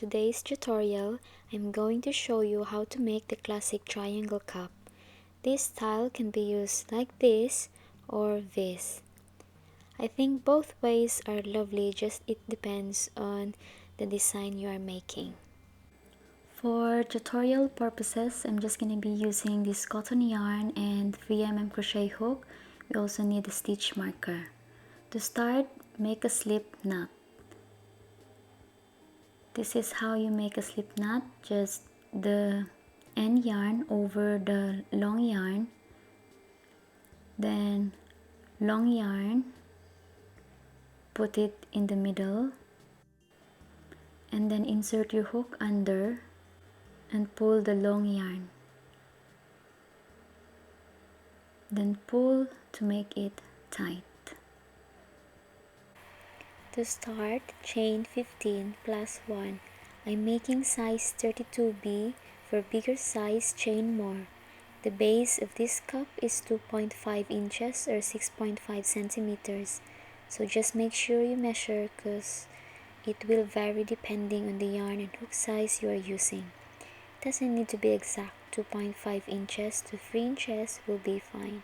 today's tutorial, I'm going to show you how to make the classic triangle cup. This style can be used like this or this. I think both ways are lovely, just it depends on the design you are making. For tutorial purposes, I'm just going to be using this cotton yarn and 3mm crochet hook. We also need a stitch marker. To start, make a slip knot. This is how you make a slip knot, just the end yarn over the long yarn, then long yarn, put it in the middle, and then insert your hook under and pull the long yarn. Then pull to make it tight. To start, chain 15 plus 1. I'm making size 32B. For bigger size, chain more. The base of this cup is 2.5 inches or 6.5 centimeters. So just make sure you measure because it will vary depending on the yarn and hook size you are using. It doesn't need to be exact. 2.5 inches to 3 inches will be fine.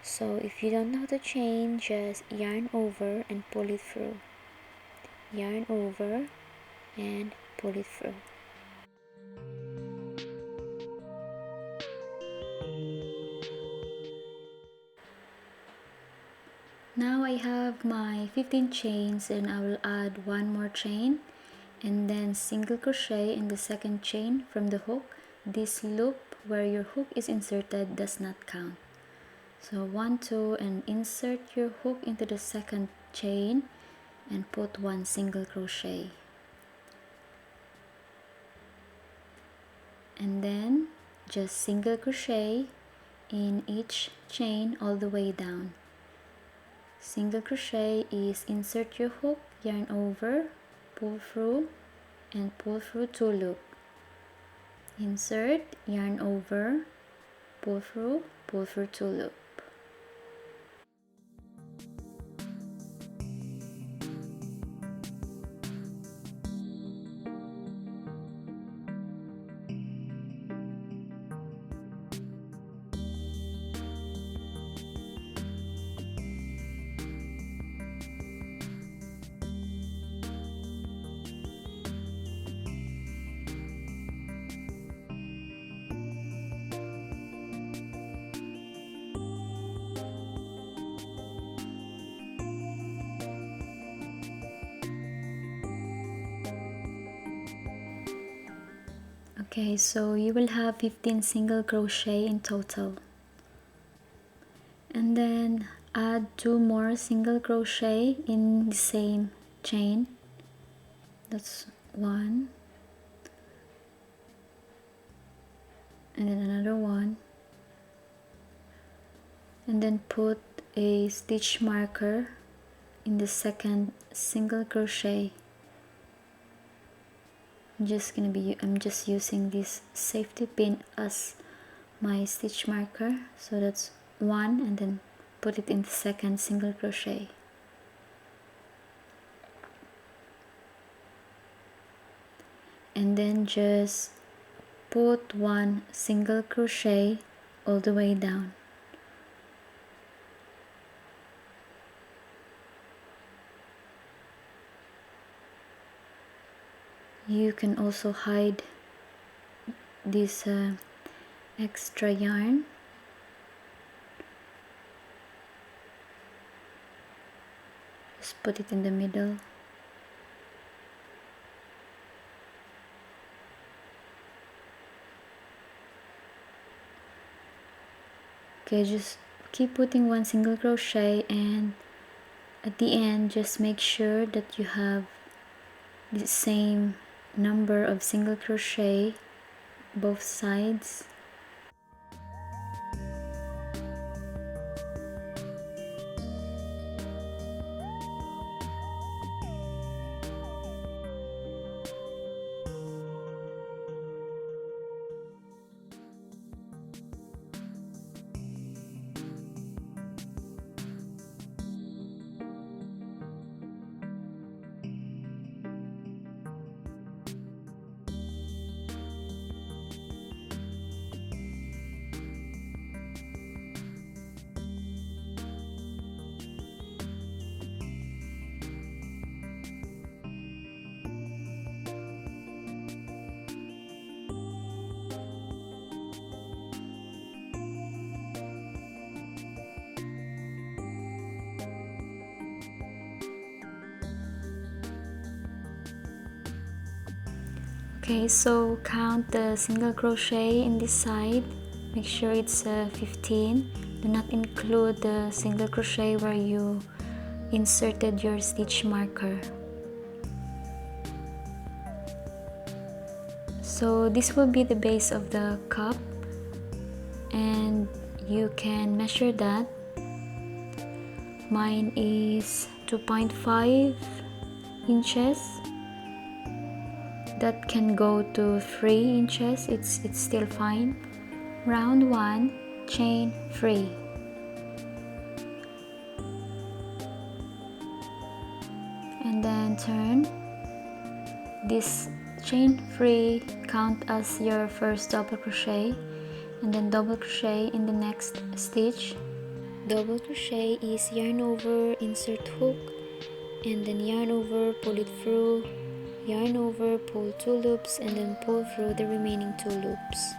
So if you don't know how to chain, just yarn over and pull it through. Yarn over and pull it through. Now I have my 15 chains and I will add one more chain and then single crochet in the second chain from the hook. This loop where your hook is inserted does not count. So 1, 2 and insert your hook into the second chain and put one single crochet. And then just single crochet in each chain all the way down. Single crochet is insert your hook, yarn over, pull through and pull through 2 loops. Insert, yarn over, pull through 2 loops. Okay, so you will have 15 single crochet in total. And then add 2 more single crochet in the same chain. That's 1. And then another 1. And then put a stitch marker in the second single crochet. I'm just using this safety pin as my stitch marker, so that's 1 and then put it in the second single crochet. And then just put 1 single crochet all the way down. You can also hide this extra yarn. Just put it in the middle. Okay, just keep putting 1 single crochet and at the end just make sure that you have the same number of single crochet both sides. Okay, so count the single crochet in this side. Make sure it's 15. Do not include the single crochet where you inserted your stitch marker. So this will be the base of the cup, and you can measure that. Mine is 2.5 inches. That can go to 3 inches. It's still fine. Round 1, chain 3. And then turn. This chain 3 count as your first double crochet, and then double crochet in the next stitch. Double crochet is yarn over, insert hook, and then yarn over, pull it through, yarn over, pull 2 loops, and then pull through the remaining 2 loops.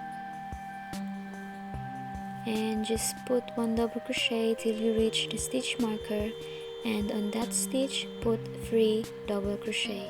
And just put 1 double crochet till you reach the stitch marker, and on that stitch put 3 double crochet.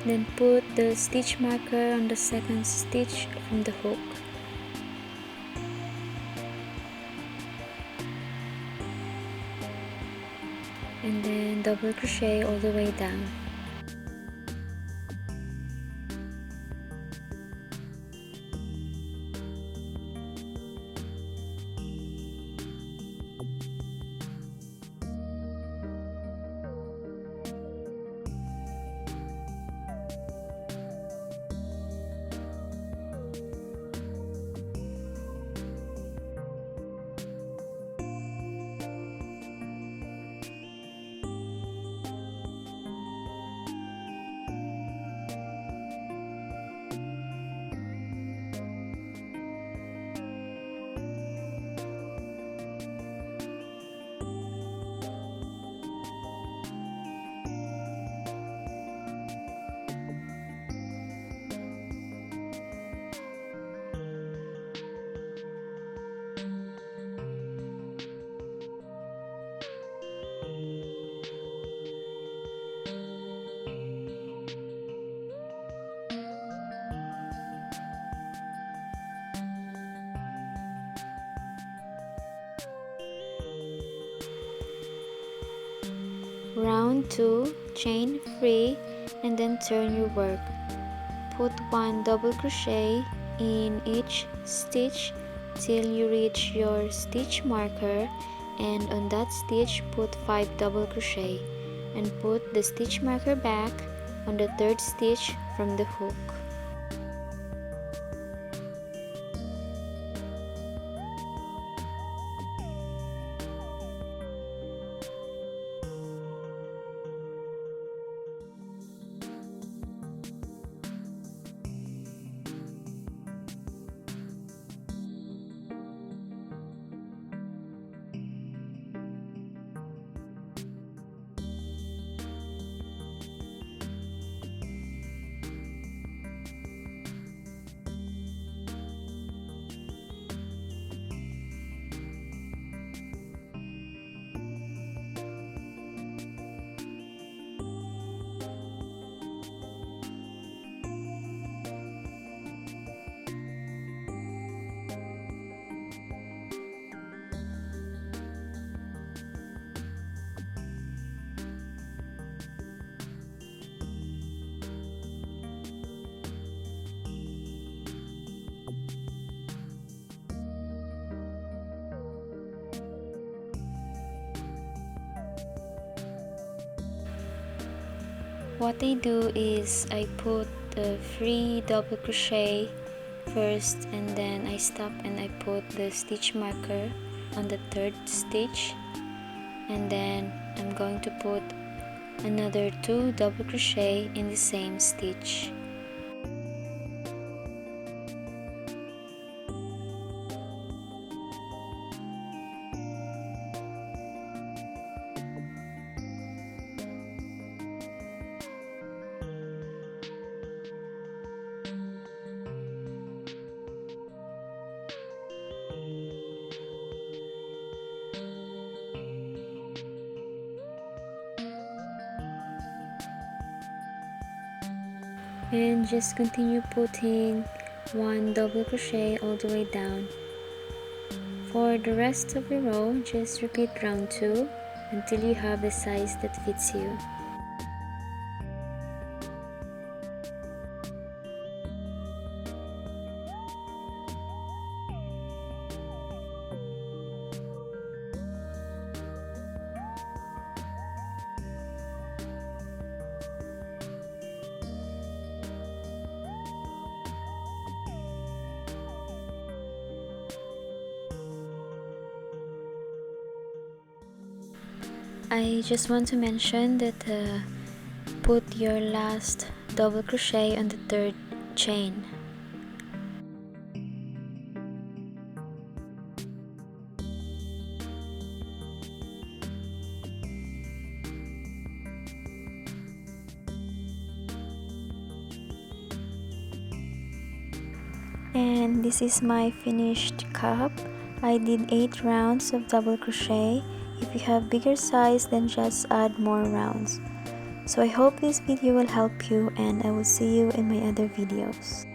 Then put the stitch marker on the second stitch from the hook. And then double crochet all the way down. Round 2, chain 3, and then turn your work. Put 1 double crochet in each stitch till you reach your stitch marker, and on that stitch put 5 double crochet, and put the stitch marker back on the third stitch from the hook. What I do is I put the 3 double crochet first, and then I stop and I put the stitch marker on the 3rd stitch, and then I'm going to put another 2 double crochet in the same stitch. And just continue putting 1 double crochet all the way down. For the rest of the row, just repeat round 2 until you have the size that fits you. I just want to mention that put your last double crochet on the 3rd chain. And this is my finished cup. I did 8 rounds of double crochet. If you have bigger size, then just add more rounds. So I hope this video will help you, and I will see you in my other videos.